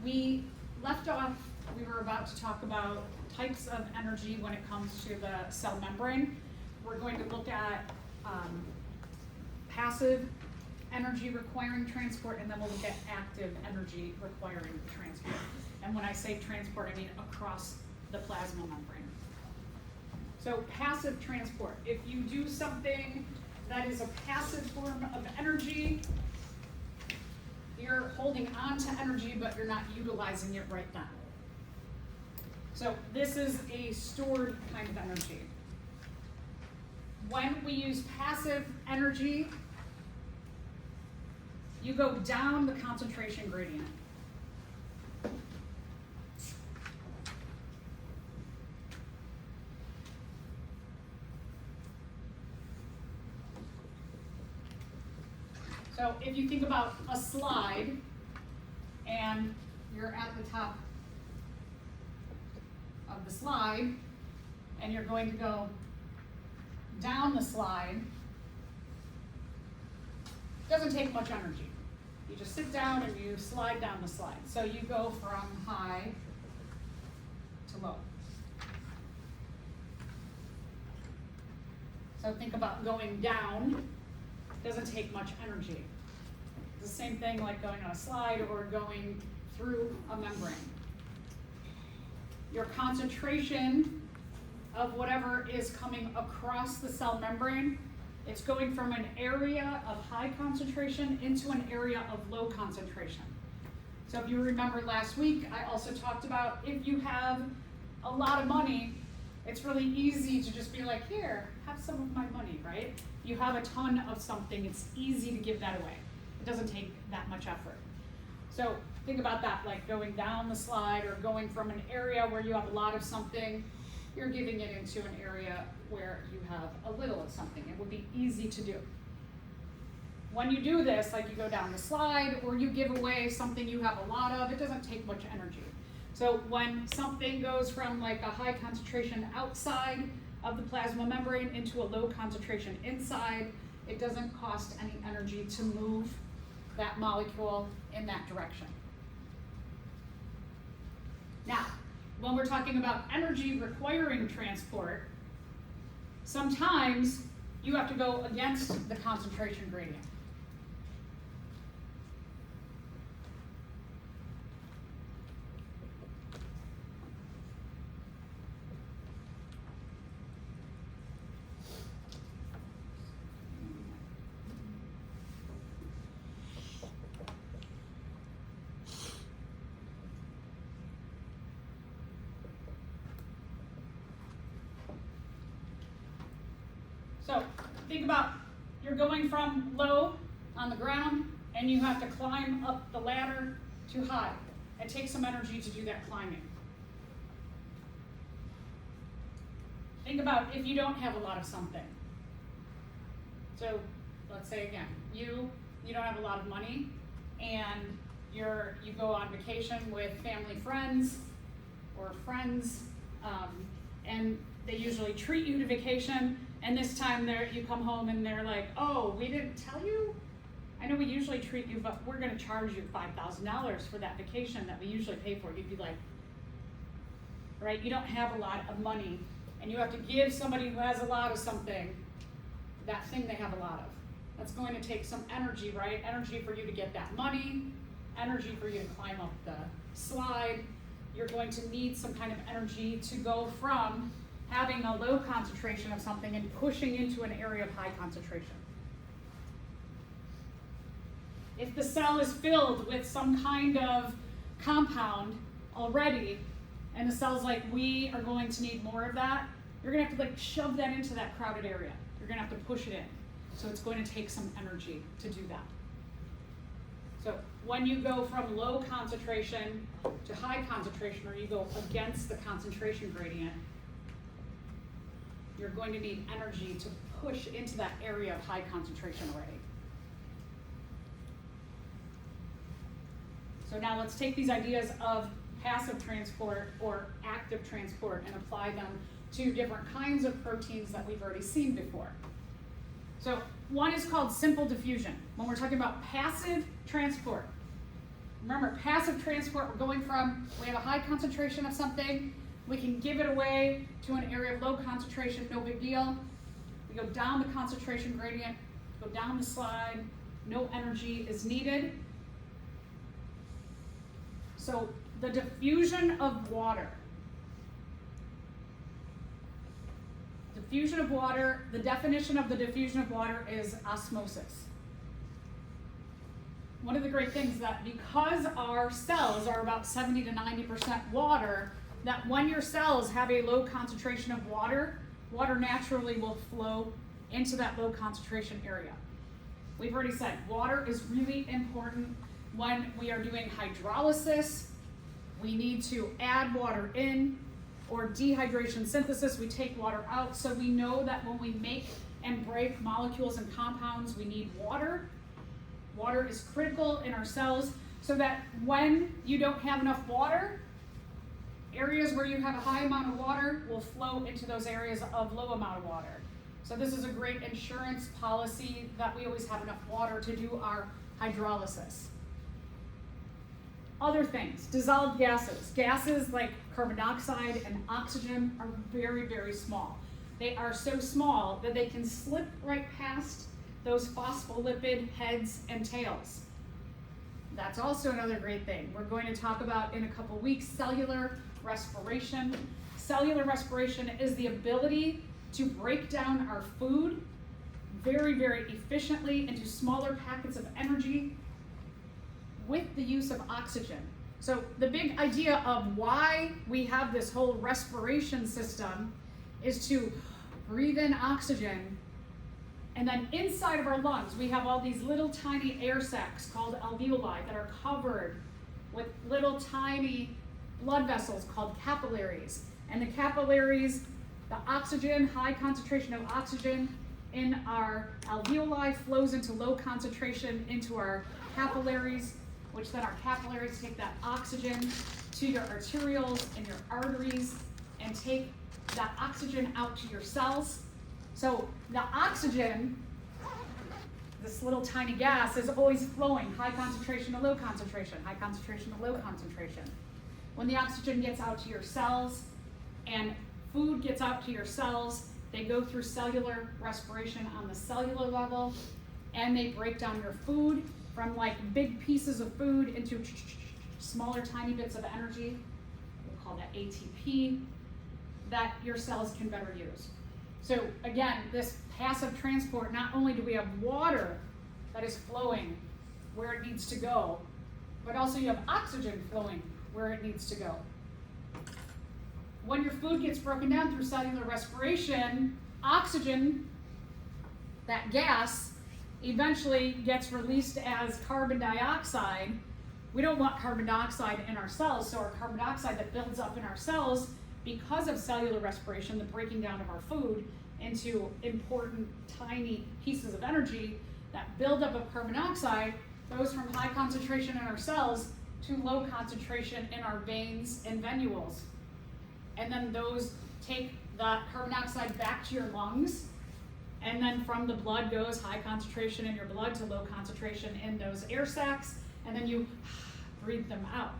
we left off, we were about to talk about types of energy when it comes to the cell membrane. We're going to look at passive energy requiring transport, and then we'll look at active energy requiring transport. And when I say transport, I mean across the plasma membrane. So passive transport, if you do something that is a passive form of energy, you're holding on to energy, but you're not utilizing it right now. So this is a stored kind of energy. When we use passive energy, you go down the concentration gradient. So if you think about a slide and you're at the top of the slide and you're going to go down the slide, it doesn't take much energy. You just sit down and you slide down the slide. So you go from high to low. So think about going down. Doesn't take much energy. It's the same thing like going on a slide or going through a membrane. Your concentration of whatever is coming across the cell membrane, it's going from an area of high concentration into an area of low concentration. So if you remember last week, I also talked about if you have a lot of money, it's really easy to just be like, here, have some of my money, right? You have a ton of something, it's easy to give that away. It doesn't take that much effort. So think about that, like going down the slide or going from an area where you have a lot of something, you're giving it into an area where you have a little of something. It would be easy to do. When you do this, like you go down the slide or you give away something you have a lot of, it doesn't take much energy. So when something goes from like a high concentration outside of the plasma membrane into a low concentration inside, it doesn't cost any energy to move that molecule in that direction. Now, when we're talking about energy requiring transport, sometimes you have to go against the concentration gradient. So think about, you're going from low on the ground and you have to climb up the ladder to high. It takes some energy to do that climbing. Think about if you don't have a lot of something. So let's say again, you don't have a lot of money and you go on vacation with family friends or friends, and they usually treat you to vacation. And this time you come home and they're like, oh, we didn't tell you? I know we usually treat you, but we're gonna charge you $5,000 for that vacation that we usually pay for. You'd be like, right? You don't have a lot of money and you have to give somebody who has a lot of something that thing they have a lot of. That's going to take some energy, right? Energy for you to get that money, energy for you to climb up the slide. You're going to need some kind of energy to go from having a low concentration of something and pushing into an area of high concentration. If the cell is filled with some kind of compound already, and the cell's like, we are going to need more of that, you're gonna have to like shove that into that crowded area. You're gonna have to push it in. So it's going to take some energy to do that. So when you go from low concentration to high concentration, or you go against the concentration gradient, you're going to need energy to push into that area of high concentration already. So now let's take these ideas of passive transport or active transport and apply them to different kinds of proteins that we've already seen before. So one is called simple diffusion. When we're talking about passive transport, Remember, passive transport, we're going from, we have a high concentration of something, we can give it away to an area of low concentration, no big deal. We go down the concentration gradient, go down the slide, no energy is needed. So the diffusion of water. Diffusion of water, the definition of the diffusion of water is osmosis. One of the great things is that because our cells are about 70 to 90% water, that when your cells have a low concentration of water, water naturally will flow into that low concentration area. We've already said water is really important when we are doing hydrolysis. We need to add water in, or dehydration synthesis, we take water out. So we know that when we make and break molecules and compounds, we need water. Water is critical in our cells so that when you don't have enough water, areas where you have a high amount of water will flow into those areas of low amount of water. So this is a great insurance policy that we always have enough water to do our hydrolysis. Other things, dissolved gases. Gases like carbon dioxide and oxygen are very, very small. They are so small that they can slip right past those phospholipid heads and tails. That's also another great thing. We're going to talk about in a couple weeks cellular respiration. Cellular respiration is the ability to break down our food very, very efficiently into smaller packets of energy with the use of oxygen. So the big idea of why we have this whole respiration system is to breathe in oxygen, and then inside of our lungs we have all these little tiny air sacs called alveoli that are covered with little tiny blood vessels called capillaries. And the capillaries, the oxygen, high concentration of oxygen in our alveoli flows into low concentration into our capillaries, which then our capillaries take that oxygen to your arterioles and your arteries and take that oxygen out to your cells. So the oxygen, this little tiny gas, is always flowing, high concentration to low concentration, high concentration to low concentration. When the oxygen gets out to your cells and food gets out to your cells, they go through cellular respiration on the cellular level, and they break down your food from like big pieces of food into smaller tiny bits of energy. We'll call that ATP, that your cells can better use. So again, this passive transport, not only do we have water that is flowing where it needs to go, but also you have oxygen flowing where it needs to go. When your food gets broken down through cellular respiration, oxygen, that gas, eventually gets released as carbon dioxide. We don't want carbon dioxide in our cells, so our carbon dioxide that builds up in our cells because of cellular respiration, the breaking down of our food into important tiny pieces of energy, that buildup of carbon dioxide goes from high concentration in our cells to low concentration in our veins and venules. And then those take the carbon dioxide back to your lungs, and then from the blood goes high concentration in your blood to low concentration in those air sacs, and then you breathe them out.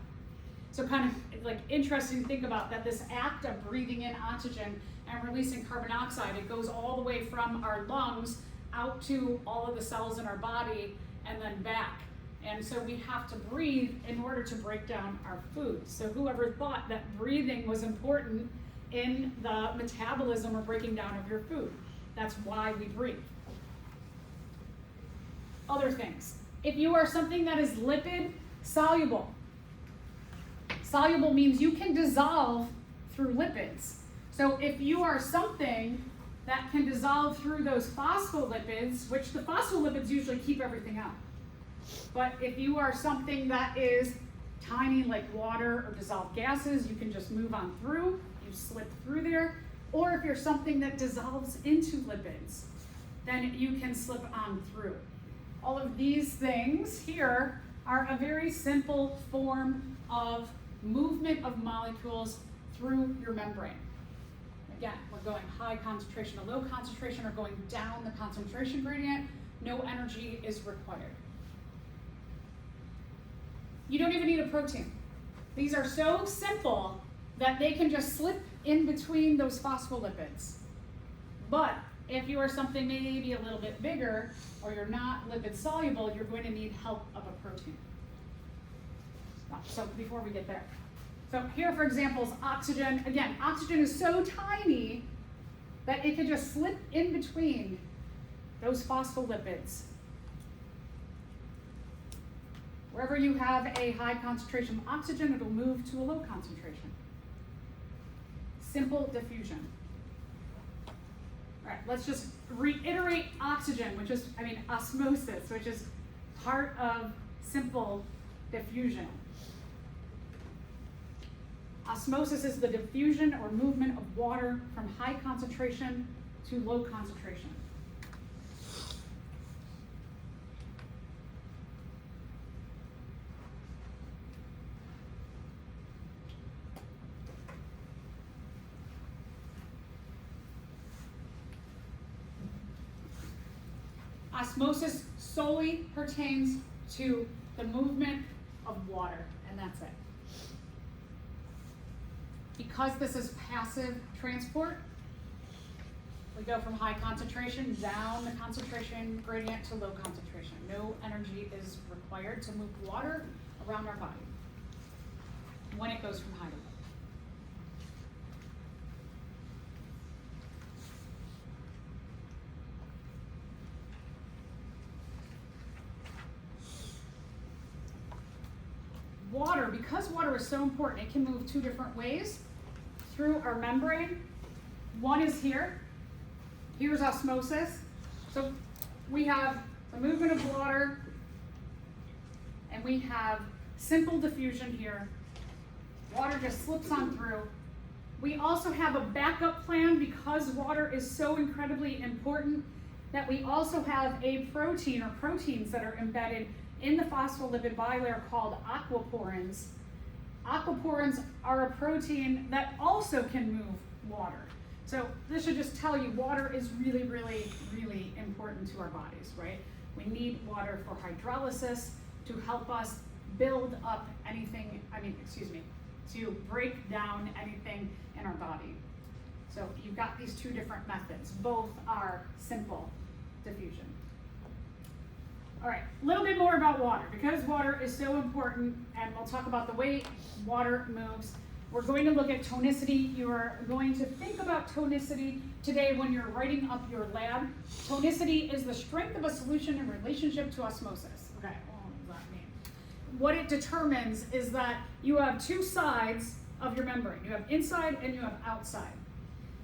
So kind of like interesting to think about that this act of breathing in oxygen and releasing carbon dioxide, it goes all the way from our lungs out to all of the cells in our body and then back. And so we have to breathe in order to break down our food. So whoever thought that breathing was important in the metabolism or breaking down of your food? That's why we breathe. Other things. If you are something that is lipid soluble, soluble means you can dissolve through lipids. So if you are something that can dissolve through those phospholipids, which the phospholipids usually keep everything out. But if you are something that is tiny like water or dissolved gases, you can just move on through, you slip through there. Or if you're something that dissolves into lipids, then you can slip on through. All of these things here are a very simple form of movement of molecules through your membrane. Again, we're going high concentration to low concentration or going down the concentration gradient. No energy is required. You don't even need a protein. These are so simple that they can just slip in between those phospholipids. But if you are something maybe a little bit bigger, or you're not lipid soluble, you're going to need help of a protein. So before we get there. So here, for example, is oxygen. Again, oxygen is so tiny that it can just slip in between those phospholipids. Wherever you have a high concentration of oxygen, it'll move to a low concentration. Simple diffusion. All right, let's just reiterate oxygen, which is, osmosis, which is part of simple diffusion. Osmosis is the diffusion or movement of water from high concentration to low concentration. Osmosis solely pertains to the movement of water, and that's it. Because this is passive transport, we go from high concentration down the concentration gradient to low concentration. No energy is required to move water around our body when it goes from high to low. Water, because water is so important, it can move two different ways through our membrane. One is here. Here's osmosis. So we have the movement of water, and we have simple diffusion here. Water just slips on through. We also have a backup plan because water is so incredibly important that we also have a protein or proteins that are embedded in the phospholipid bilayer called aquaporins. Aquaporins are a protein that also can move water. So this should just tell you water is really, really, really important to our bodies, right? We need water for hydrolysis to help us build up anything, to break down anything in our body. So you've got these two different methods. Both are simple diffusion. All right, a little bit more about water. Because water is so important, and we'll talk about the way water moves, we're going to look at tonicity. You are going to think about tonicity today when you're writing up your lab. Tonicity is the strength of a solution in relationship to osmosis. Okay, what does that mean? What it determines is that you have two sides of your membrane. You have inside and you have outside.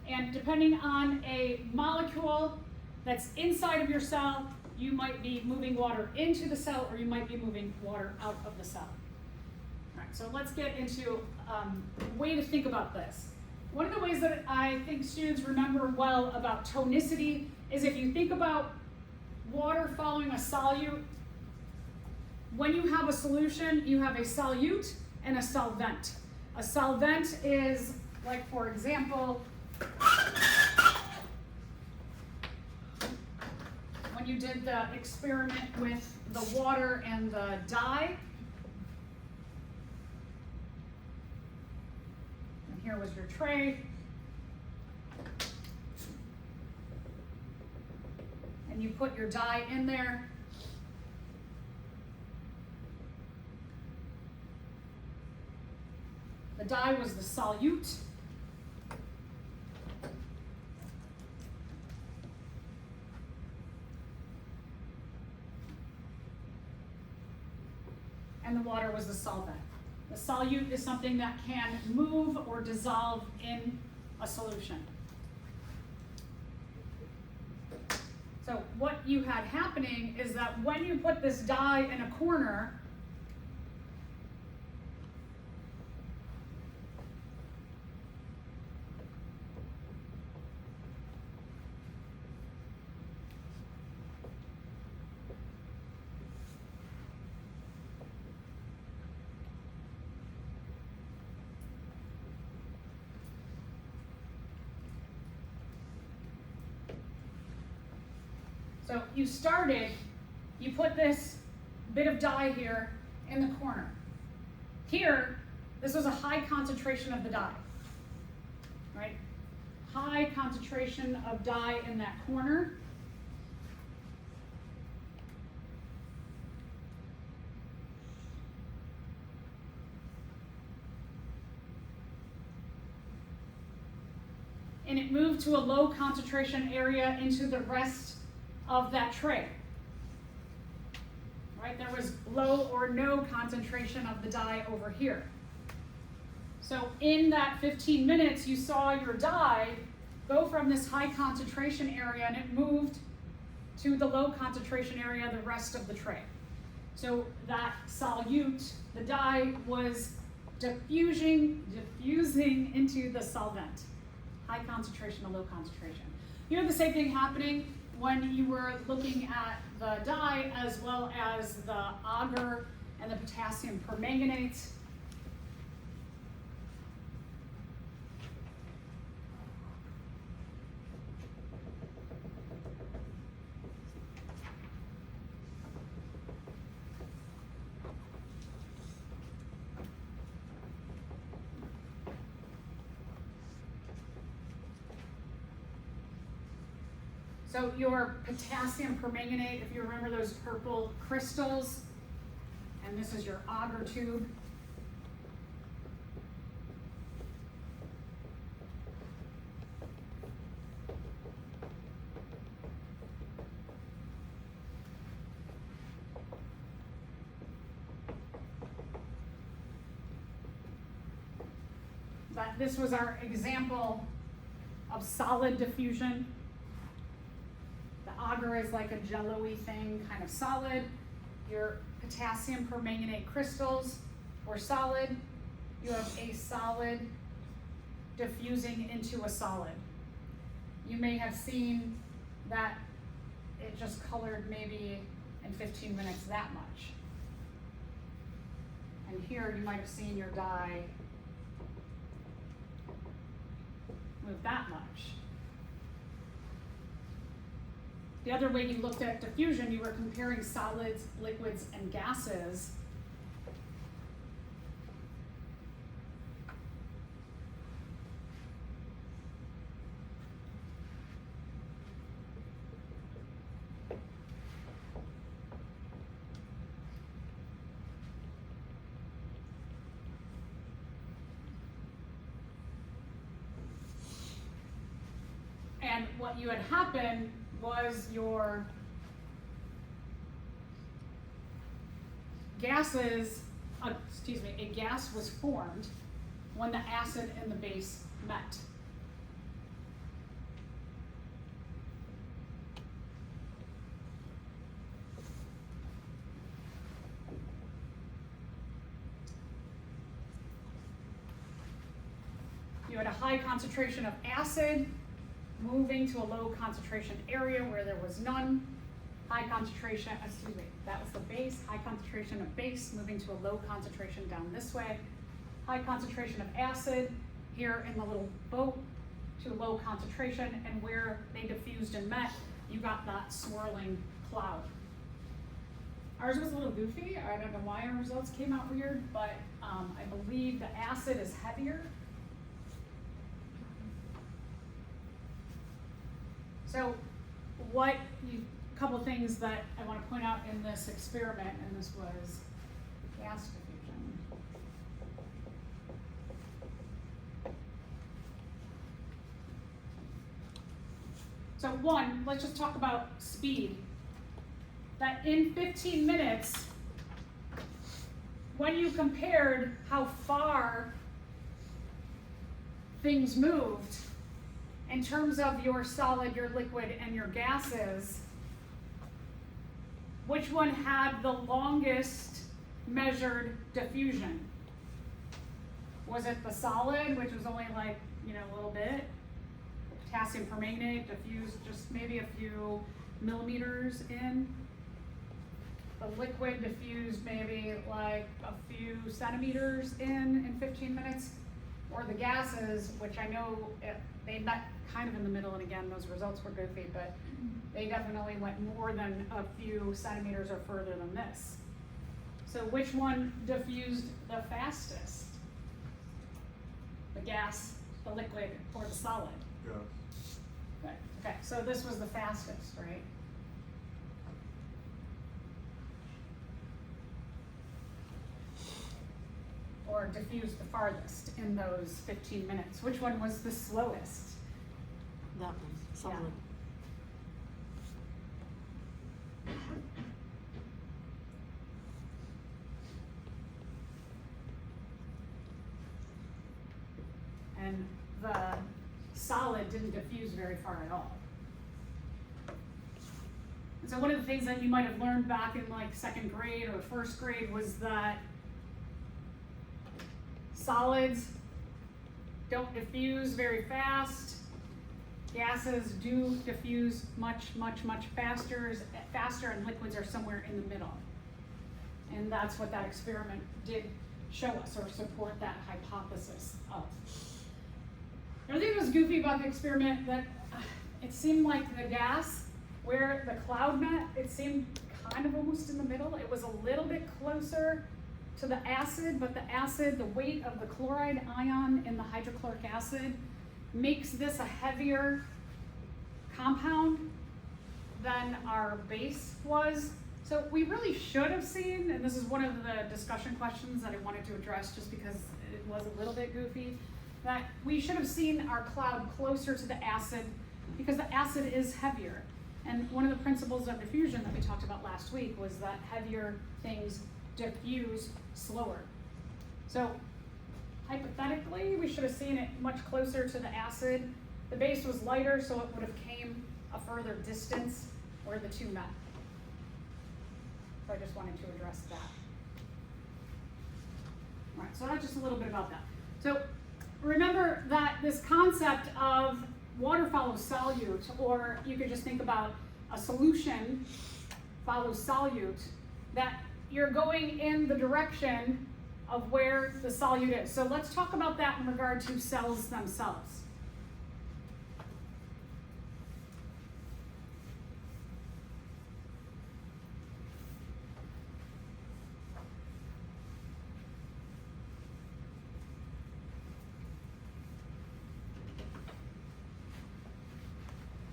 And depending on a molecule that's inside of your cell, you might be moving water into the cell, or you might be moving water out of the cell. All right, so let's get into a way to think about this. One of the ways that I think students remember well about tonicity is if you think about water following a solute. When you have a solution, you have a solute and a solvent. A solvent is, like, for example, when you did the experiment with the water and the dye. And here was your tray. And you put your dye in there. The dye was the solute. And the water was the solvent. The solute is something that can move or dissolve in a solution. So what you had happening is that when you put this dye in a corner, so you put this bit of dye here in the corner. Here, this was a high concentration of the dye, right? High concentration of dye in that corner. And it moved to a low concentration area into the rest of that tray. Right? There was low or no concentration of the dye over here. So in that 15 minutes, you saw your dye go from this high concentration area and it moved to the low concentration area, the rest of the tray. So that solute, the dye, was diffusing into the solvent. High concentration to low concentration. You know the same thing happening when you were looking at the dye as well as the agar and the potassium permanganate. So your potassium permanganate, if you remember those purple crystals, and this is your agar tube. This was our example of solid diffusion. Agar is like a jello-y thing, kind of solid. Your potassium permanganate crystals were solid. You have a solid diffusing into a solid. You may have seen that it just colored maybe in 15 minutes that much. And here you might have seen your dye move that much. The other way you looked at diffusion, you were comparing solids, liquids, and gases. And what you had happen was your gases, a gas was formed when the acid and the base met. You had a high concentration of acid moving to a low concentration area where there was none. High concentration, that was the base. High concentration of base moving to a low concentration down this way. High concentration of acid here in the little boat to a low concentration, and where they diffused and met, you got that swirling cloud. Ours was a little goofy. I don't know why our results came out weird, but I believe the acid is heavier. So couple things that I want to point out in this experiment, and this was gas diffusion. So one, let's just talk about speed. That in 15 minutes, when you compared how far things moved, in terms of your solid, your liquid, and your gases, which one had the longest measured diffusion? Was it the solid, which was only like, a little bit? Potassium permanganate diffused just maybe a few millimeters in. The liquid diffused maybe like a few centimeters in 15 minutes. Or the gases, which I know they met kind of in the middle, and again, those results were goofy, but they definitely went more than a few centimeters or further than this. So which one diffused the fastest? The gas, the liquid, or the solid? Yeah. Right. Okay, so this was the fastest, right? Or diffused the farthest in those 15 minutes. Which one was the slowest? That one, solid. And the solid didn't diffuse very far at all. And so one of the things that you might have learned back in like second grade or first grade was that solids don't diffuse very fast. Gases do diffuse much faster, and liquids are somewhere in the middle. And that's what that experiment did show us, or support that hypothesis of. The other thing that was goofy about the experiment, that it seemed like the gas, where the cloud met, it seemed kind of almost in the middle. It was a little bit closer to the acid, but the acid, the weight of the chloride ion in the hydrochloric acid makes this a heavier compound than our base was. So we really should have seen, and this is one of the discussion questions that I wanted to address just because it was a little bit goofy, that we should have seen our cloud closer to the acid because the acid is heavier. And one of the principles of diffusion that we talked about last week was that heavier things diffuse slower. So hypothetically, we should have seen it much closer to the acid. The base was lighter, so it would have came a further distance where the two met. So I just wanted to address that. All right, so that's just a little bit about that. So remember that this concept of water follows solute, or you could just think about a solution follows solute, that you're going in the direction of where the solute is. So let's talk about that in regard to cells themselves.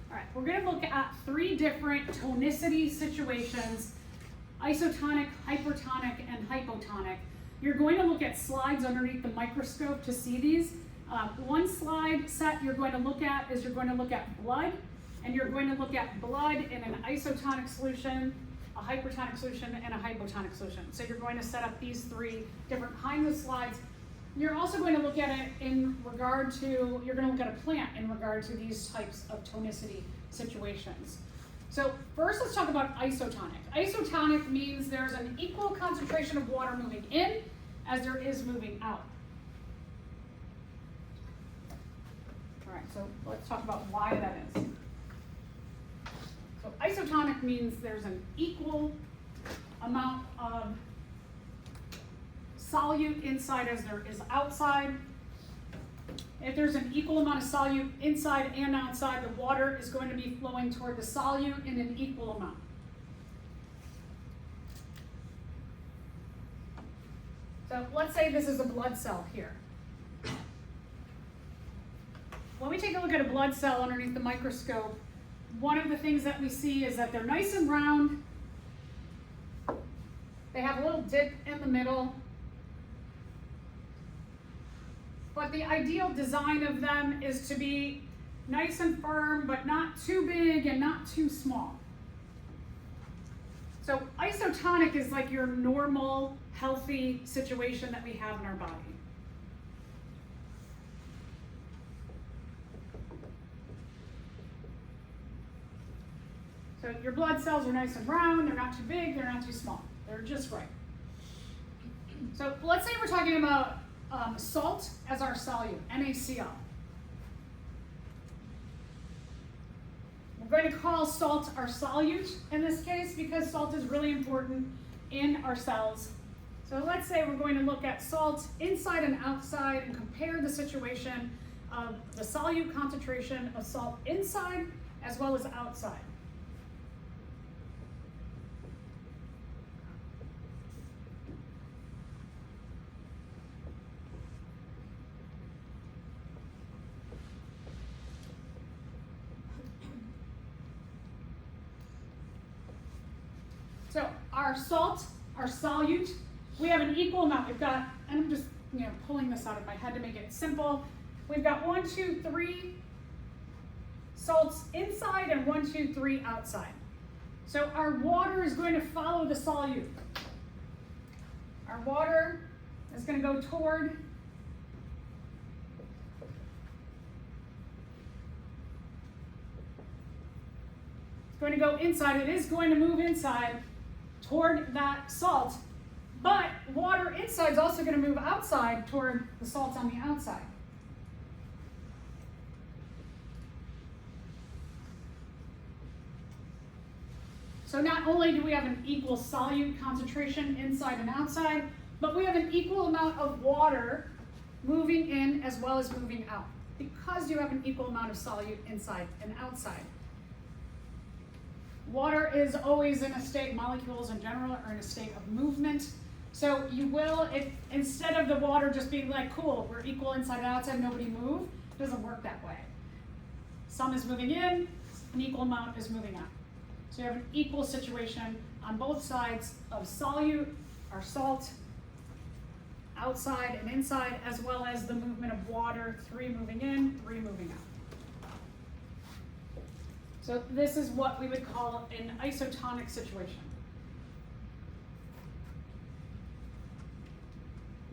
All right, we're going to look at 3 different tonicity situations: isotonic, hypertonic, and hypotonic. You're going to look at slides underneath the microscope to see these. One slide set you're going to look at is you're going to look at blood, and you're going to look at blood in an isotonic solution, a hypertonic solution, and a hypotonic solution. So you're going to set up these 3 different kinds of slides. You're also going to look at it in regard to, you're going to look at a plant in regard to these types of tonicity situations. So first let's talk about isotonic. Isotonic means there's an equal concentration of water moving in as there is moving out. All right, so let's talk about why that is. So isotonic means there's an equal amount of solute inside as there is outside. If there's an equal amount of solute inside and outside, the water is going to be flowing toward the solute in an equal amount. So let's say this is a blood cell here. When we take a look at a blood cell underneath the microscope, one of the things that we see is that they're nice and round. They have a little dip in the middle. But the ideal design of them is to be nice and firm, but not too big and not too small. So isotonic is like your normal, healthy situation that we have in our body. So your blood cells are nice and round, they're not too big, they're not too small. They're just right. So let's say we're talking about salt as our solute, NaCl. We're going to call salt our solute in this case because salt is really important in our cells. So let's say we're going to look at salt inside and outside and compare the situation of the solute concentration of salt inside as well as outside. our salt, our solute, we have an equal amount. We've got, and I'm just pulling this out of my head to make it simple. We've got 1, 2, 3 salts inside and 1, 2, 3 outside. So our water is going to follow the solute. Our water is going to go toward going to go inside. It is going to move inside toward that salt, but water inside is also going to move outside toward the salts on the outside. So not only do we have an equal solute concentration inside and outside, but we have an equal amount of water moving in as well as moving out, because you have an equal amount of solute inside and outside. Water is always in a state, molecules in general are in a state of movement. So you will, if instead of the water just being like, cool, we're equal inside and outside, nobody move, it doesn't work that way. Some is moving in, an equal amount is moving out. So you have an equal situation on both sides of solute, or salt, outside and inside, as well as the movement of water, 3 moving in, 3 moving out. So this is what we would call an isotonic situation.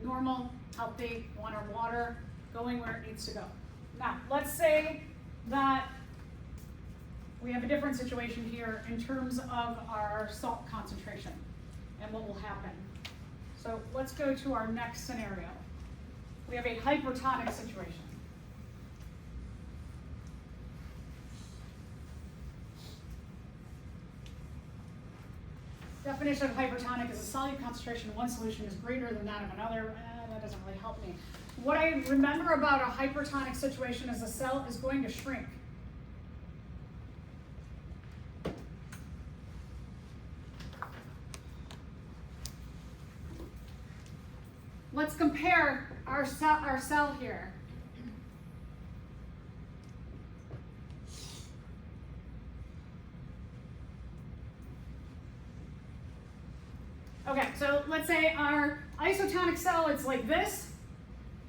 Normal, healthy, want our water going where it needs to go. Now, let's say that we have a different situation here in terms of our salt concentration and what will happen. So let's go to our next scenario. We have a hypertonic situation. Definition of hypertonic is a solute concentration in one solution is greater than that of another. That doesn't really help me. What I remember about a hypertonic situation is the cell is going to shrink. Let's compare our cell here. Okay, so let's say our isotonic cell, it's like this.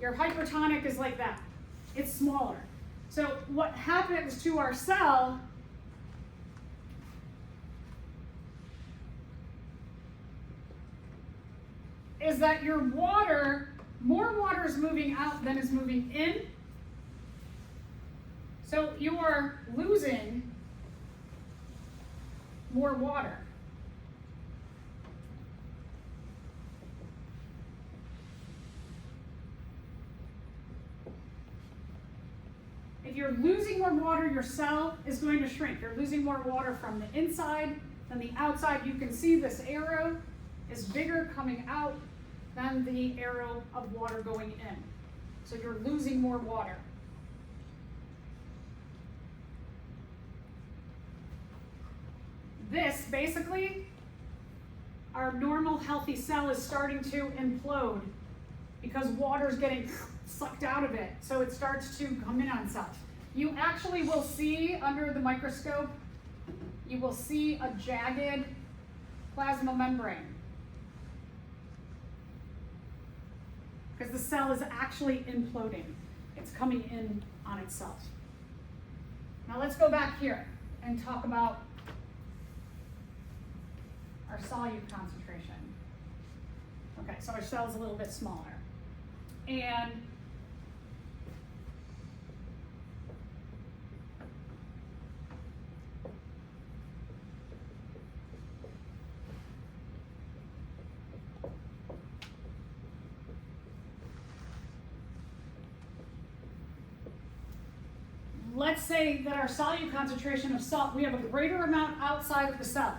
Your hypertonic is like that. It's smaller. So what happens to our cell is that your water, more water is moving out than is moving in. So you are losing more water. If you're losing more water, your cell is going to shrink. You're losing more water from the inside than the outside. You can see this arrow is bigger coming out than the arrow of water going in. So you're losing more water. This, basically, our normal healthy cell is starting to implode because water is getting sucked out of it, so it starts to come in on itself. You actually will see under the microscope, you will see a jagged plasma membrane, because the cell is actually imploding. It's coming in on itself. Now let's go back here and talk about our solute concentration. Okay, so our cell is a little bit smaller. And let's say that our solute concentration of salt, we have a greater amount outside of the cell.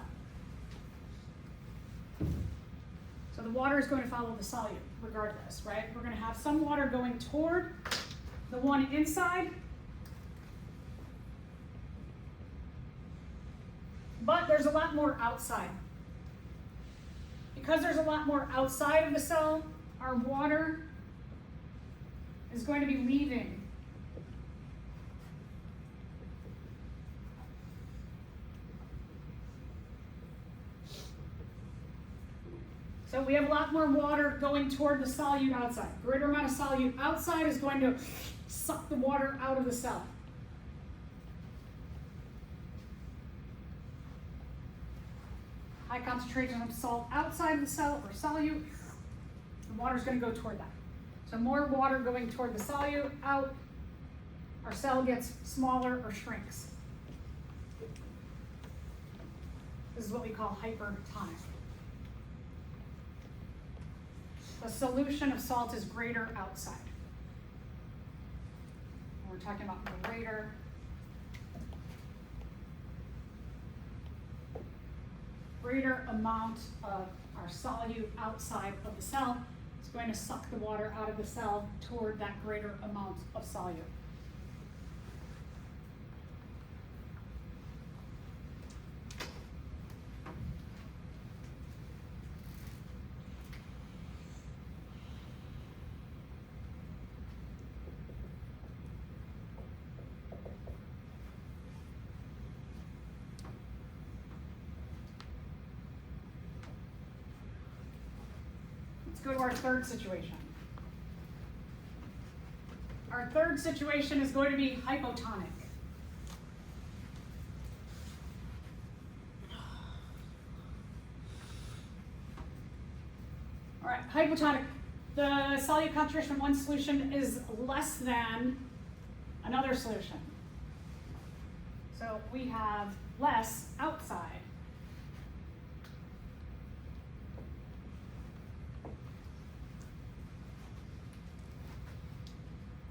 So the water is going to follow the solute regardless, right? We're going to have some water going toward the one inside, but there's a lot more outside. Because there's a lot more outside of the cell, our water is going to be leaving So we have a lot more water going toward the solute outside. Greater amount of solute outside is going to suck the water out of the cell. High concentration of salt outside of the cell or solute, the water is going to go toward that. So more water going toward the solute out, our cell gets smaller or shrinks. This is what we call hypertonic. The solution of salt is greater outside. We're talking about greater amount of our solute outside of the cell. It's going to suck the water out of the cell toward that greater amount of solute. Let's go to our third situation. Our third situation is going to be hypotonic. All right, hypotonic. The solute concentration of one solution is less than another solution. So we have less outside.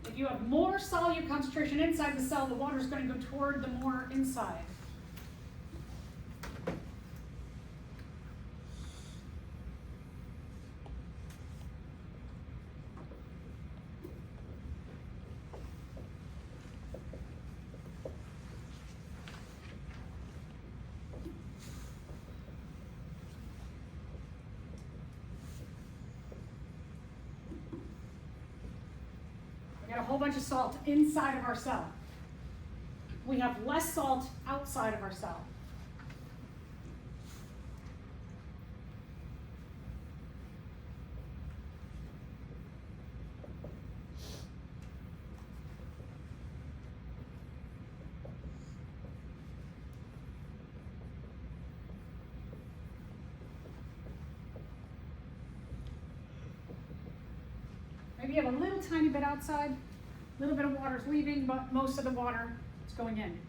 If you have more solute concentration inside the cell, the water is going to go toward the more inside. We got a whole bunch of salt inside of our cell. We have less salt outside of our cell. Maybe you have a little tiny bit outside, a little bit of water is leaving, but most of the water is going in.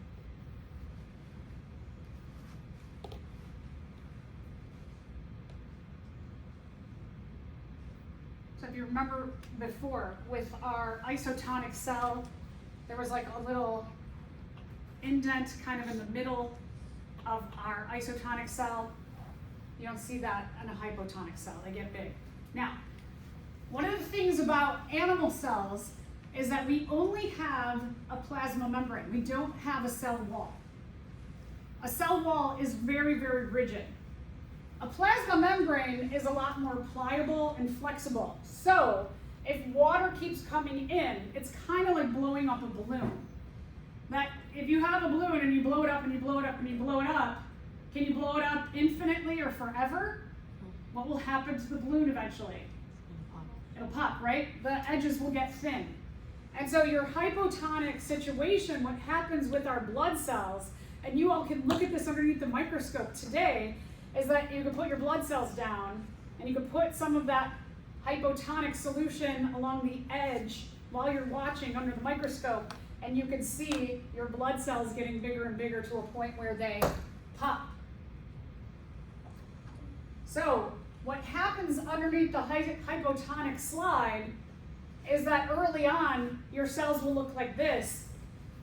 So if you remember before, with our isotonic cell, there was like a little indent kind of in the middle of our isotonic cell. You don't see that in a hypotonic cell, they get big. Now, one of the things about animal cells is that we only have a plasma membrane. We don't have a cell wall. A cell wall is very, very rigid. A plasma membrane is a lot more pliable and flexible. So if water keeps coming in, it's kind of like blowing up a balloon. That if you have a balloon and you blow it up and you blow it up and you blow it up, can you blow it up infinitely or forever? What will happen to the balloon eventually? It'll pop, right? The edges will get thin. And so your hypotonic situation, what happens with our blood cells, and you all can look at this underneath the microscope today, is that you can put your blood cells down and you can put some of that hypotonic solution along the edge while you're watching under the microscope, and you can see your blood cells getting bigger and bigger to a point where they pop. So what happens underneath the hypotonic slide is that early on, your cells will look like this,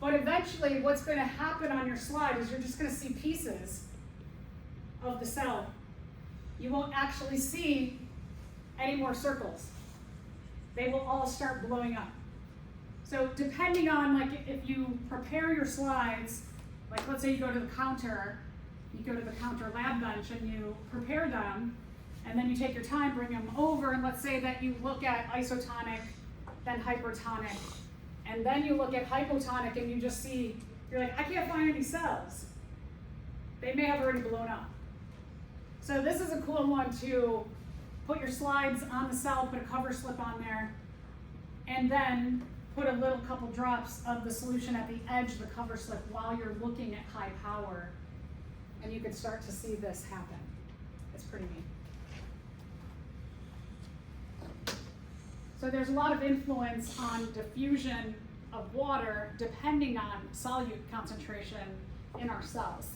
but eventually what's going to happen on your slide is you're just going to see pieces of the cell. You won't actually see any more circles. They will all start blowing up. So depending on, like, if you prepare your slides, like let's say you go to the counter lab bench and you prepare them, and then you take your time, bring them over, and let's say that you look at isotonic, then hypertonic, and then you look at hypotonic and you just see, you're like, I can't find any cells. They may have already blown up. So this is a cool one to put your slides on the cell, put a cover slip on there, and then put a little couple drops of the solution at the edge of the cover slip while you're looking at high power, and you can start to see this happen. It's pretty neat. So there's a lot of influence on diffusion of water depending on solute concentration in our cells.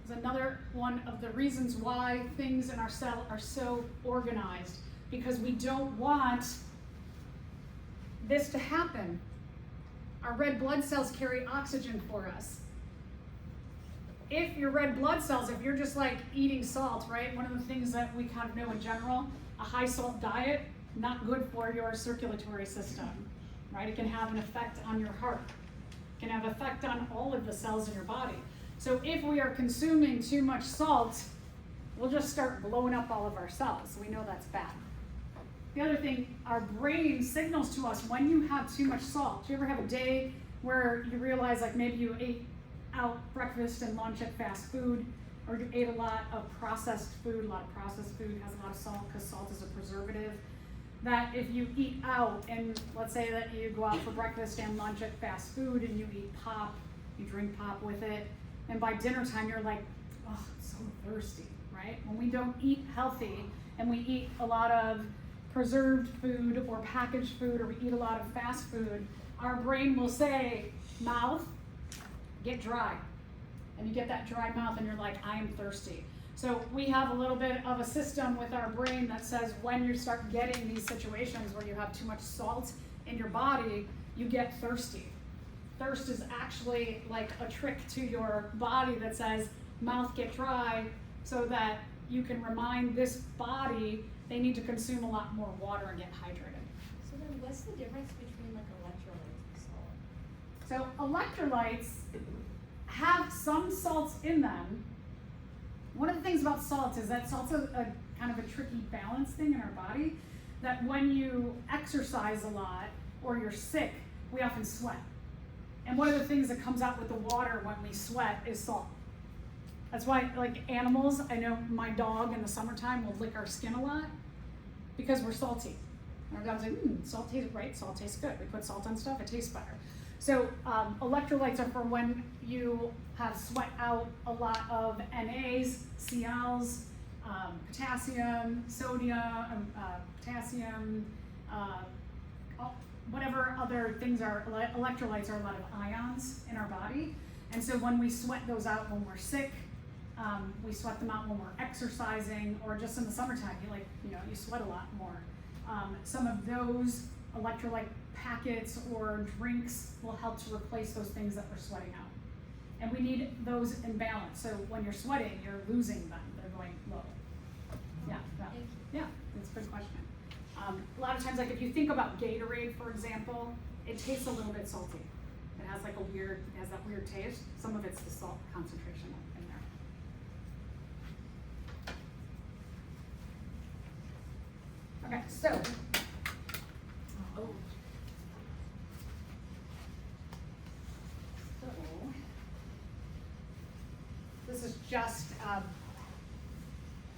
It's another one of the reasons why things in our cell are so organized, because we don't want this to happen. Our red blood cells carry oxygen for us. If your red blood cells, if you're just like eating salt, right? One of the things that we kind of know in general, a high salt diet, not good for your circulatory system, right? It can have an effect on your heart. It can have an effect on all of the cells in your body. So if we are consuming too much salt, we'll just start blowing up all of our cells. We know that's bad. The other thing, our brain signals to us when you have too much salt. Do you ever have a day where you realize like maybe you ate out breakfast and lunch at fast food, or you ate a lot of processed food? A lot of processed food has a lot of salt because salt is a preservative. That if you eat out, and let's say that you go out for breakfast and lunch at fast food and you eat pop, you drink pop with it, and by dinner time you're like, oh, I'm so thirsty, right? When we don't eat healthy and we eat a lot of preserved food or packaged food, or we eat a lot of fast food, our brain will say, mouth, get dry. And you get that dry mouth and you're like, I am thirsty. So we have a little bit of a system with our brain that says when you start getting these situations where you have too much salt in your body, you get thirsty. Thirst is actually like a trick to your body that says, mouth, get dry, so that you can remind this body they need to consume a lot more water and get hydrated. So then what's the difference between like electrolytes and salt? So electrolytes have some salts in them. One of the things about salt is that salt's a kind of a tricky balance thing in our body, that when you exercise a lot or you're sick, we often sweat. And one of the things that comes out with the water when we sweat is salt. That's why, like animals, I know my dog in the summertime will lick our skin a lot because we're salty. And our dog's like, salt tastes right, salt tastes good. We put salt on stuff, it tastes better. So electrolytes are for when you have sweat out a lot of NAs, CLs, potassium, sodium, potassium, whatever other things are. Electrolytes are a lot of ions in our body. And so when we sweat those out when we're sick, we sweat them out when we're exercising, or just in the summertime, you sweat a lot more. Some of those electrolyte packets or drinks will help to replace those things that we're sweating out. And we need those in balance. So when you're sweating, you're losing them. They're going low. Yeah, that's a good question. A lot of times, like if you think about Gatorade, for example, it tastes a little bit salty. It has that weird taste. Some of it's the salt concentration in there. Okay, so. This is just a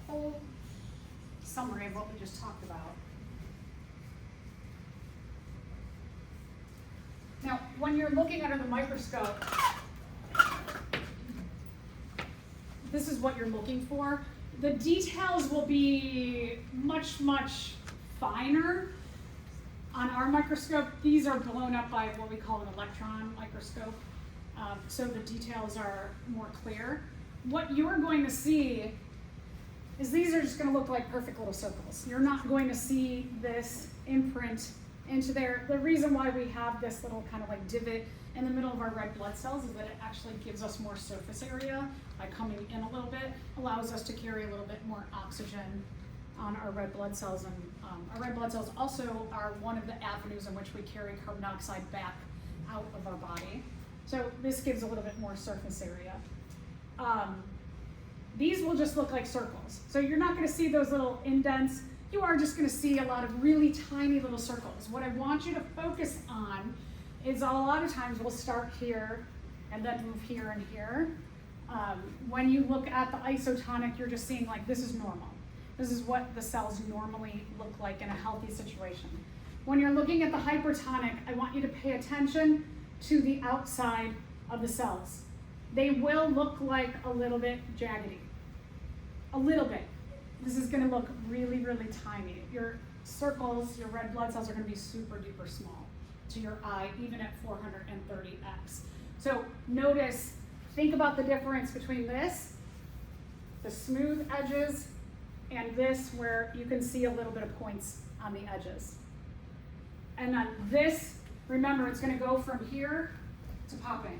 whole summary of what we just talked about. Now, when you're looking under the microscope, this is what you're looking for. The details will be much, much finer. On our microscope, these are blown up by what we call an electron microscope, so the details are more clear. What you're going to see is these are just going to look like perfect little circles. You're not going to see this imprint into there. The reason why we have this little kind of like divot in the middle of our red blood cells is that it actually gives us more surface area by coming in a little bit, allows us to carry a little bit more oxygen on our red blood cells. And our red blood cells also are one of the avenues in which we carry carbon dioxide back out of our body. So this gives a little bit more surface area. These will just look like circles. So you're not going to see those little indents. You are just going to see a lot of really tiny little circles. What I want you to focus on is a lot of times we'll start here and then move here and here. When you look at the isotonic, you're just seeing like this is normal. This is what the cells normally look like in a healthy situation. When you're looking at the hypertonic, I want you to pay attention to the outside of the cells. They will look like a little bit jaggedy. A little bit. This is gonna look really, really tiny. Your circles, your red blood cells are gonna be super duper small to your eye, even at 430x. So notice, think about the difference between this, the smooth edges, and this where you can see a little bit of points on the edges. And then this, remember, it's gonna go from here to popping.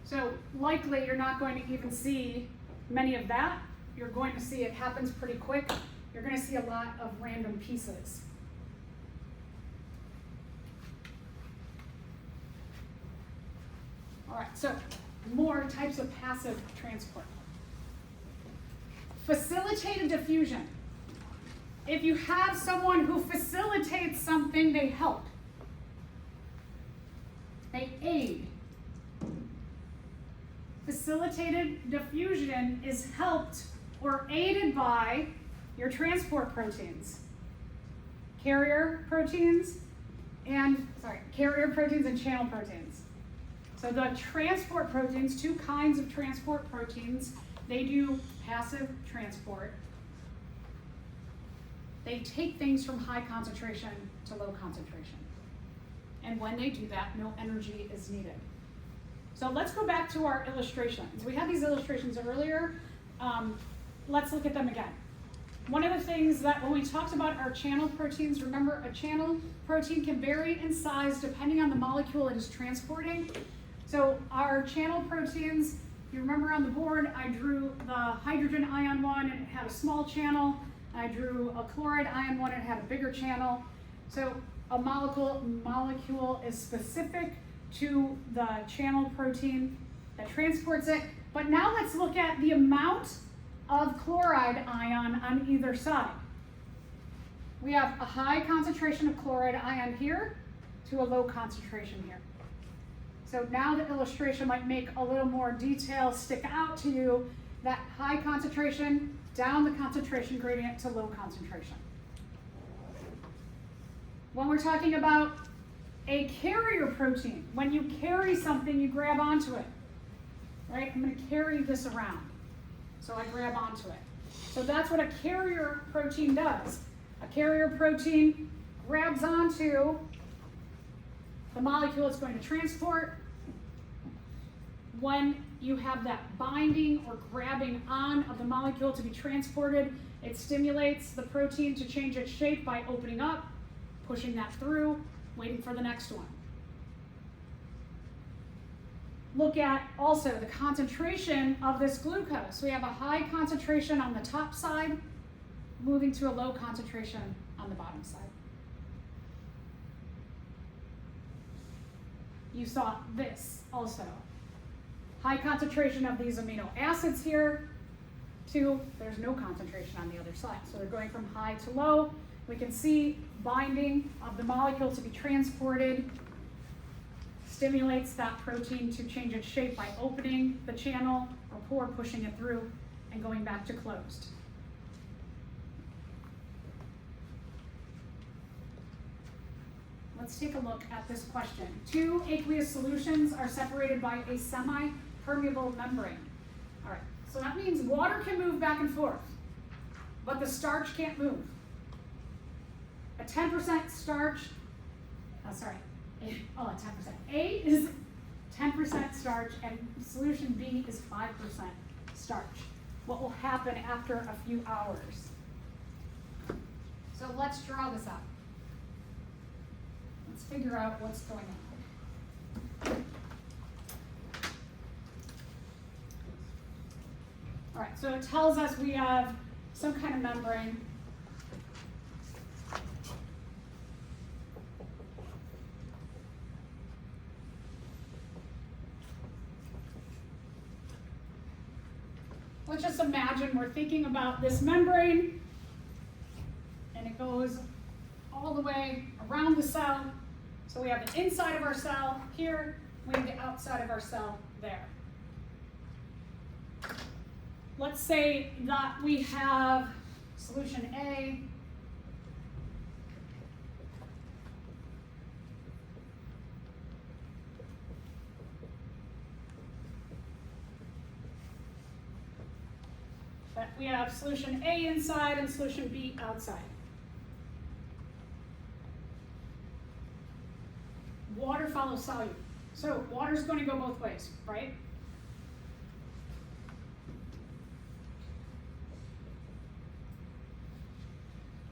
So likely you're not going to even see many of that. You're going to see it happens pretty quick. You're going to see a lot of random pieces. All right, so more types of passive transport. Facilitated diffusion. If you have someone who facilitates something, they help. They aid. Facilitated diffusion is helped or aided by your transport proteins. Carrier proteins and channel proteins. So the transport proteins, two kinds of transport proteins, they do passive transport. They take things from high concentration to low concentration. And when they do that, no energy is needed. So let's go back to our illustrations. We had these illustrations earlier. Let's look at them again. One of the things that when we talked about our channel proteins, remember a channel protein can vary in size depending on the molecule it is transporting. So our channel proteins, if you remember on the board, I drew the hydrogen ion one and it had a small channel. I drew a chloride ion one and it had a bigger channel. So a molecule is specific to the channel protein that transports it. But now let's look at the amount of chloride ion on either side. We have a high concentration of chloride ion here to a low concentration here. So now the illustration might make a little more detail stick out to you. That high concentration down the concentration gradient to low concentration. When we're talking about a carrier protein, when you carry something, you grab onto it, right? I'm going to carry this around, so I grab onto it. So that's what a carrier protein does. A carrier protein grabs onto the molecule it's going to transport. When you have that binding or grabbing on of the molecule to be transported, it stimulates the protein to change its shape by opening up, pushing that through, waiting for the next one. Look at also the concentration of this glucose. We have a high concentration on the top side, moving to a low concentration on the bottom side. You saw this also. High concentration of these amino acids here to there's no concentration on the other side. So they're going from high to low. We can see binding of the molecule to be transported stimulates that protein to change its shape by opening the channel or pore, pushing it through, and going back to closed. Let's take a look at this question. Two aqueous solutions are separated by a semi-permeable membrane. All right, so that means water can move back and forth, but the starch can't move. A 10% starch, 10%. A is 10% starch and solution B is 5% starch. What will happen after a few hours? So let's draw this out. Let's figure out what's going on. All right, so it tells us we have some kind of membrane. Let's just imagine we're thinking about this membrane, and it goes all the way around the cell. So we have the inside of our cell here, we have the outside of our cell there. Let's say that we have solution A. But we have solution A inside and solution B outside. Water follows solute. So water is going to go both ways, right?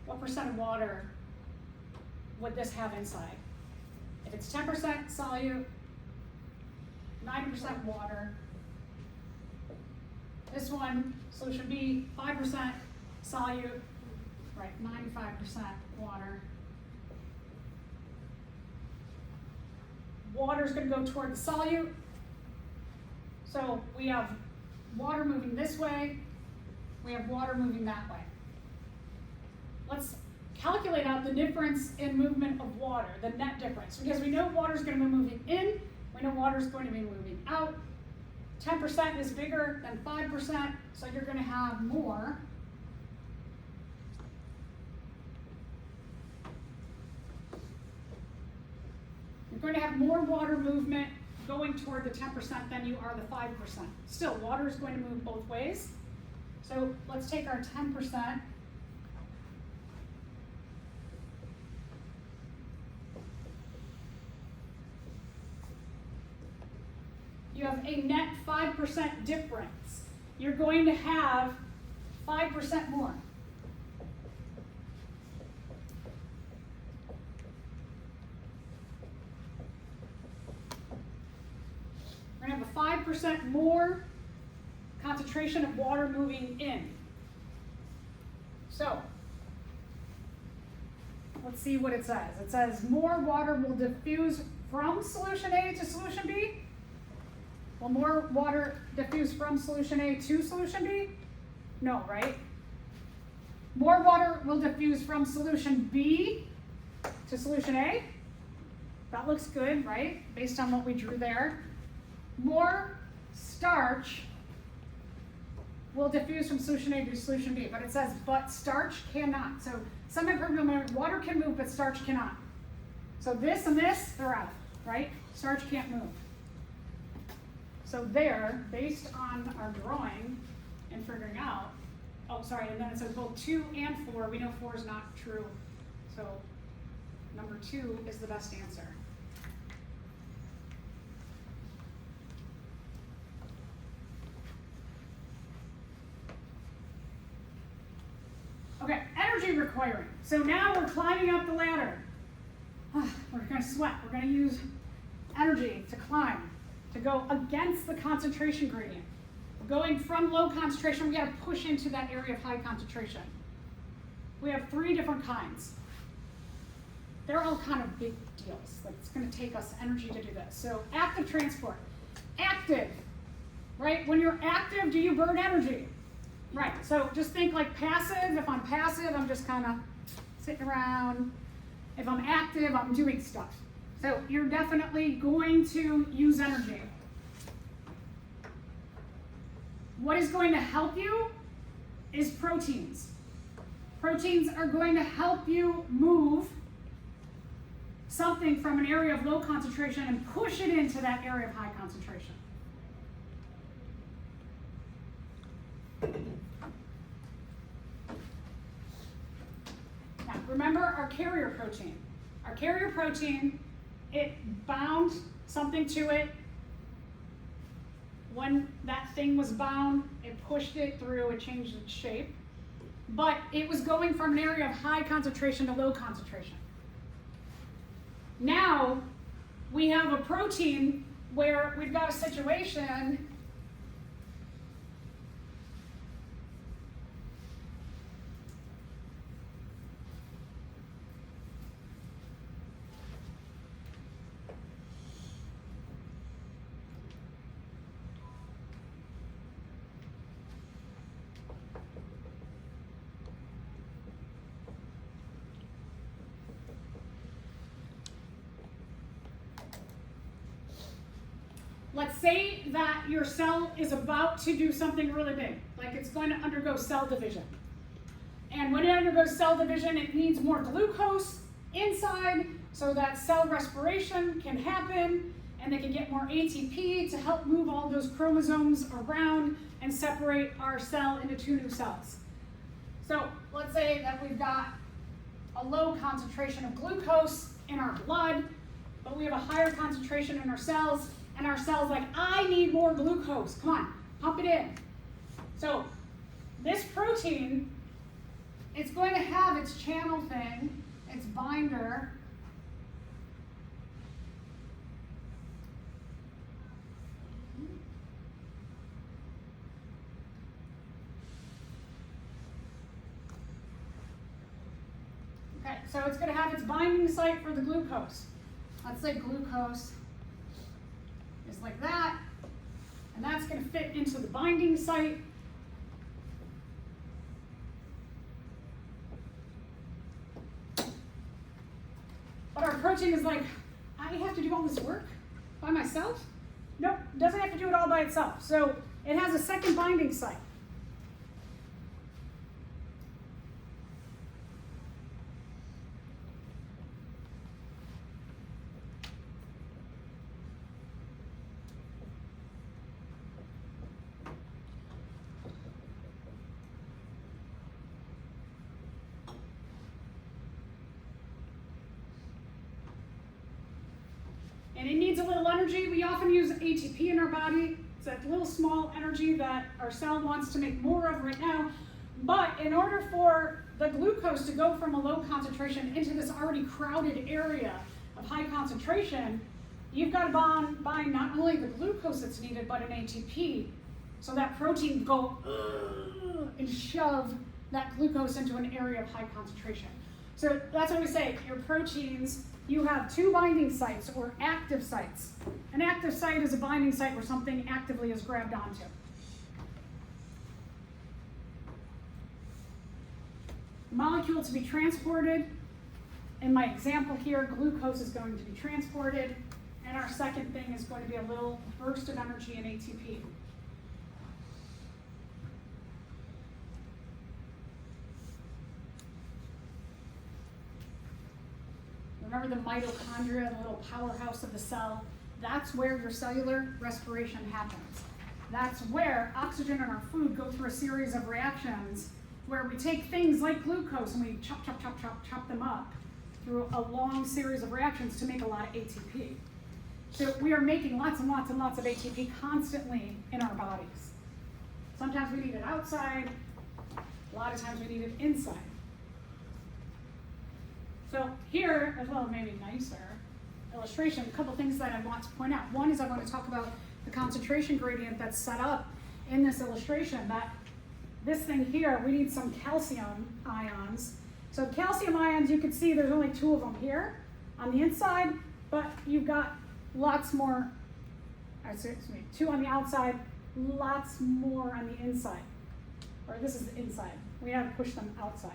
What percent of water would this have inside? If it's 10% solute, 90% water. This one, solution B, 5% solute, right, 95% water. Water is going to go toward the solute. So we have water moving this way, we have water moving that way. Let's calculate out the difference in movement of water, the net difference, because we know water is going to be moving in, we know water is going to be moving out. 10% is bigger than 5%, so you're going to have more. You're going to have more water movement going toward the 10% than you are the 5%. Still, water is going to move both ways. So let's take our 10%. You have a net 5% difference. You're going to have 5% more. We're going to have a 5% more concentration of water moving in. So, let's see what it says. It says more water will diffuse from solution A to solution B. Will more water diffuse from solution A to solution B? No, right? More water will diffuse from solution B to solution A. That looks good, right? Based on what we drew there. More starch will diffuse from solution A to solution B, but it says, but starch cannot. So some have heard water can move, but starch cannot. So this and this, they're out, right? Starch can't move. So there, based on our drawing and figuring out, oh, sorry, and then it says both 2 and 4. We know 4 is not true. So number 2 is the best answer. Okay, energy requiring. So now we're climbing up the ladder. We're going to sweat. We're going to use energy to climb, to go against the concentration gradient. We're going from low concentration, we got to push into that area of high concentration. We have 3 different kinds. They're all kind of big deals. Like it's going to take us energy to do this. So active transport. Active, right? When you're active, do you burn energy? Right, so just think like passive. If I'm passive, I'm just kind of sitting around. If I'm active, I'm doing stuff. So you're definitely going to use energy. What is going to help you is proteins. Proteins are going to help you move something from an area of low concentration and push it into that area of high concentration. Now, remember our carrier protein. Our carrier protein, it bound something to it. When that thing was bound, it pushed it through, it changed its shape. But it was going from an area of high concentration to low concentration. Now, we have a protein where we've got a situation let's say that your cell is about to do something really big, like it's going to undergo cell division. And when it undergoes cell division, it needs more glucose inside so that cell respiration can happen and they can get more ATP to help move all those chromosomes around and separate our cell into two new cells. So let's say that we've got a low concentration of glucose in our blood, but we have a higher concentration in our cells, and our cell's like, I need more glucose. Come on, pump it in. So this protein, it's going to have its channel thing, its binder. Okay, so it's going to have its binding site for the glucose. Let's say glucose is like that, and that's going to fit into the binding site. But our protein is like, I have to do all this work by myself? Nope, doesn't have to do it all by itself. So it has a second binding site. And it needs a little energy. We often use ATP in our body. It's that little small energy that our cell wants to make more of right now. But in order for the glucose to go from a low concentration into this already crowded area of high concentration, you've got to bind not only the glucose that's needed, but an ATP. So that protein can go and shove that glucose into an area of high concentration. So that's what we say, your proteins, you have two binding sites or active sites. An active site is a binding site where something actively is grabbed onto. Molecule to be transported. In my example here, glucose is going to be transported, and our second thing is going to be a little burst of energy in ATP. Remember the mitochondria, the little powerhouse of the cell? That's where your cellular respiration happens. That's where oxygen and our food go through a series of reactions where we take things like glucose and we chop them up through a long series of reactions to make a lot of ATP. So we are making lots and lots and lots of ATP constantly in our bodies. Sometimes we need it outside, a lot of times we need it inside. So here, as well, maybe nicer illustration, a couple things that I want to point out. One is I want to talk about the concentration gradient that's set up in this illustration. That this thing here, we need some calcium ions. So calcium ions, you can see there's only two of them here on the inside, but you've got lots more, two on the outside, lots more on the inside. Or this is the inside. We have to push them outside.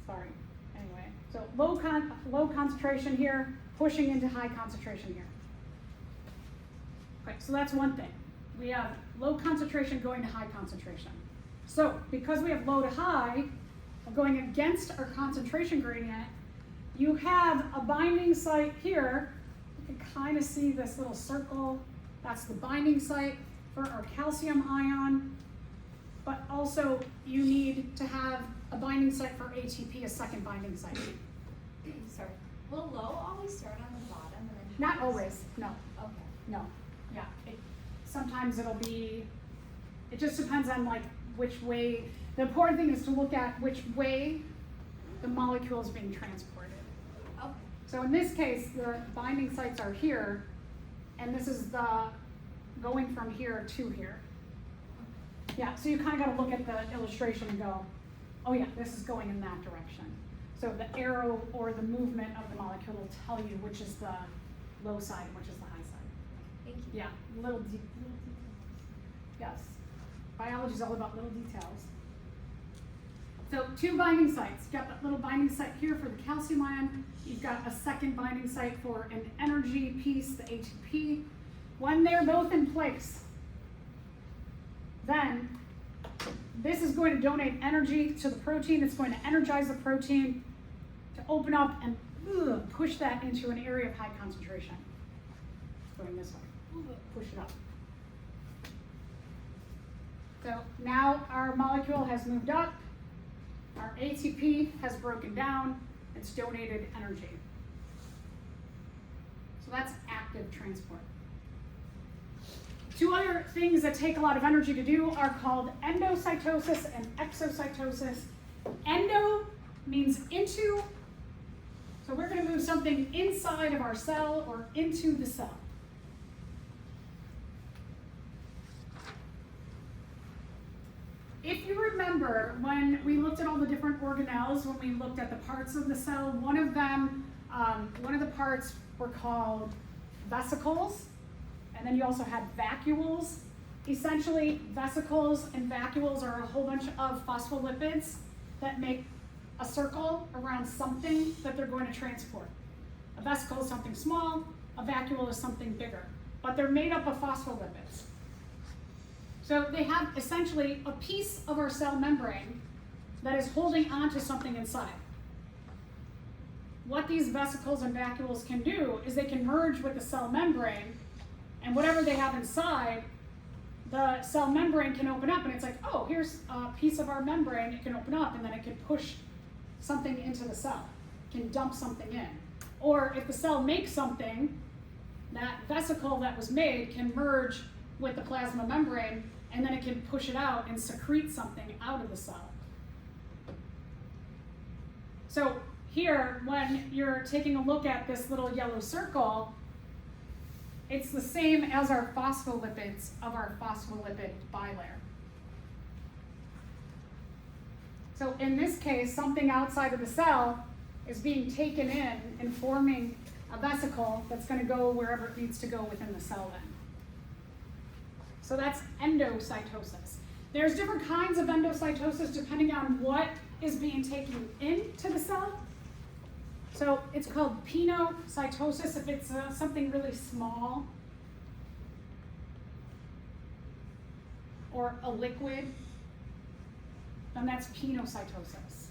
Sorry. Anyway, so low concentration here, pushing into high concentration here. Okay, so that's one thing. We have low concentration going to high concentration. So because we have low to high, going against our concentration gradient, you have a binding site here. You can kind of see this little circle. That's the binding site for our calcium ion. But also you need to have a binding site for ATP, a second binding site. Sorry. Will low always start on the bottom and then? Not always, no. Okay. No, yeah. Sometimes it'll be, it just depends on like which way. The important thing is to look at which way the molecule is being transported. Okay. So in this case, the binding sites are here, and this is the going from here to here. Yeah, so you kind of got to look at the illustration and go, oh yeah, this is going in that direction. So the arrow or the movement of the molecule will tell you which is the low side and which is the high side. Thank you. Yeah, little details. Yes, biology is all about little details. So two binding sites. You've got that little binding site here for the calcium ion. You've got a second binding site for an energy piece, the ATP. When they're both in place, then this is going to donate energy to the protein. It's going to energize the protein to open up and push that into an area of high concentration. It's going this way. Push it up. So now our molecule has moved up. Our ATP has broken down. It's donated energy. So that's active transport. Two other things that take a lot of energy to do are called endocytosis and exocytosis. Endo means into, so we're going to move something inside of our cell or into the cell. If you remember when we looked at all the different organelles, when we looked at the parts of the cell, one of the parts were called vesicles, and then you also had vacuoles. Essentially, vesicles and vacuoles are a whole bunch of phospholipids that make a circle around something that they're going to transport. A vesicle is something small, a vacuole is something bigger, but they're made up of phospholipids. So they have essentially a piece of our cell membrane that is holding onto something inside. What these vesicles and vacuoles can do is they can merge with the cell membrane, and whatever they have inside, the cell membrane can open up, and it's like, oh, here's a piece of our membrane, it can open up, and then it can push something into the cell, can dump something in. Or if the cell makes something, that vesicle that was made can merge with the plasma membrane, and then it can push it out and secrete something out of the cell. So here, when you're taking a look at this little yellow circle, it's the same as our phospholipids of our phospholipid bilayer. So in this case, something outside of the cell is being taken in and forming a vesicle that's going to go wherever it needs to go within the cell then. So that's endocytosis. There's different kinds of endocytosis depending on what is being taken into the cell. So it's called pinocytosis if it's something really small or a liquid, then that's pinocytosis.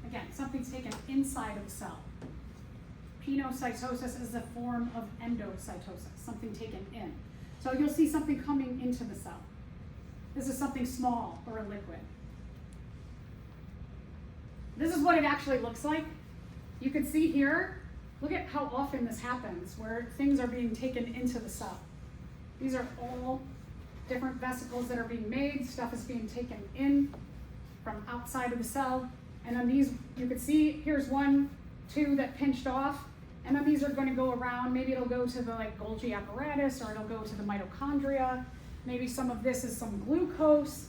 Again, something's taken inside of the cell. Pinocytosis is a form of endocytosis, something taken in. So you'll see something coming into the cell. This is something small or a liquid. This is what it actually looks like. You can see here, look at how often this happens, where things are being taken into the cell. These are all different vesicles that are being made, stuff is being taken in from outside of the cell, and then these, you can see, here's one, two that pinched off, and then these are going to go around. Maybe it'll go to the Golgi apparatus, or it'll go to the mitochondria. Maybe some of this is some glucose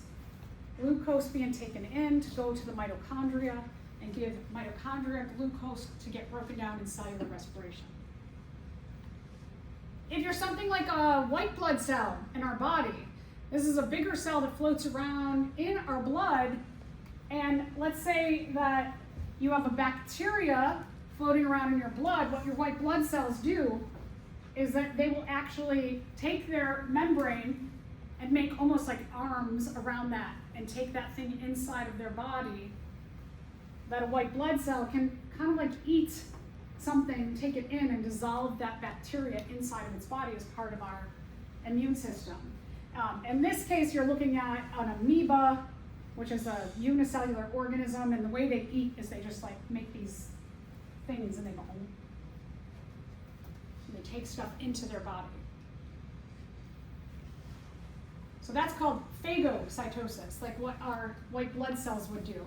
being taken in to go to the mitochondria and give mitochondria glucose to get broken down in cellular respiration. If you're something like a white blood cell in our body, this is a bigger cell that floats around in our blood, and let's say that you have a bacteria floating around in your blood. What your white blood cells do is that they will actually take their membrane and make almost like arms around that and take that thing inside of their body, that a white blood cell can kind of like eat something, take it in and dissolve that bacteria inside of its body as part of our immune system. In this case, you're looking at an amoeba, which is a unicellular organism, and the way they eat is they just make these things and they go, and they take stuff into their body. So that's called phagocytosis, like what our white blood cells would do.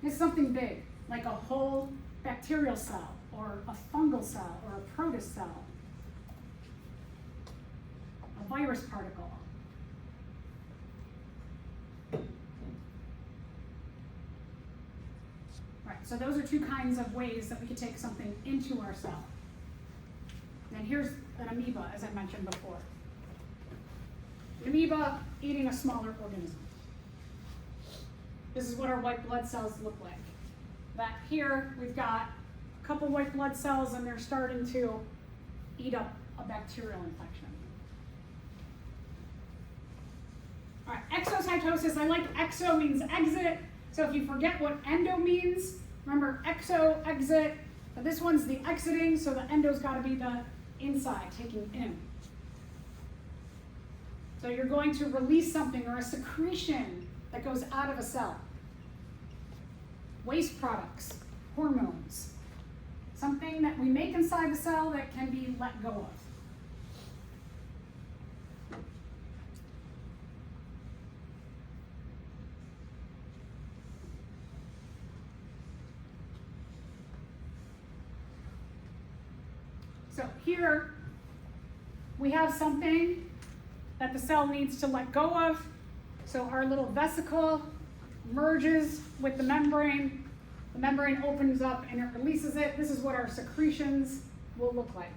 It's something big, like a whole bacterial cell, or a fungal cell, or a protist cell, a virus particle. Right, so those are two kinds of ways that we could take something into our cell. And here's an amoeba, as I mentioned before. An amoeba eating a smaller organism. This is what our white blood cells look like. Back here, we've got a couple white blood cells, and they're starting to eat up a bacterial infection. All right, exocytosis, I like exo means exit. So if you forget what endo means, remember exo, exit. But this one's the exiting, so the endo's got to be the inside, taking in. So you're going to release something or a secretion that goes out of a cell. Waste products, hormones, something that we make inside the cell that can be let go of. So here we have something that the cell needs to let go of. So our little vesicle merges with the membrane opens up and it releases it. This is what our secretions will look like.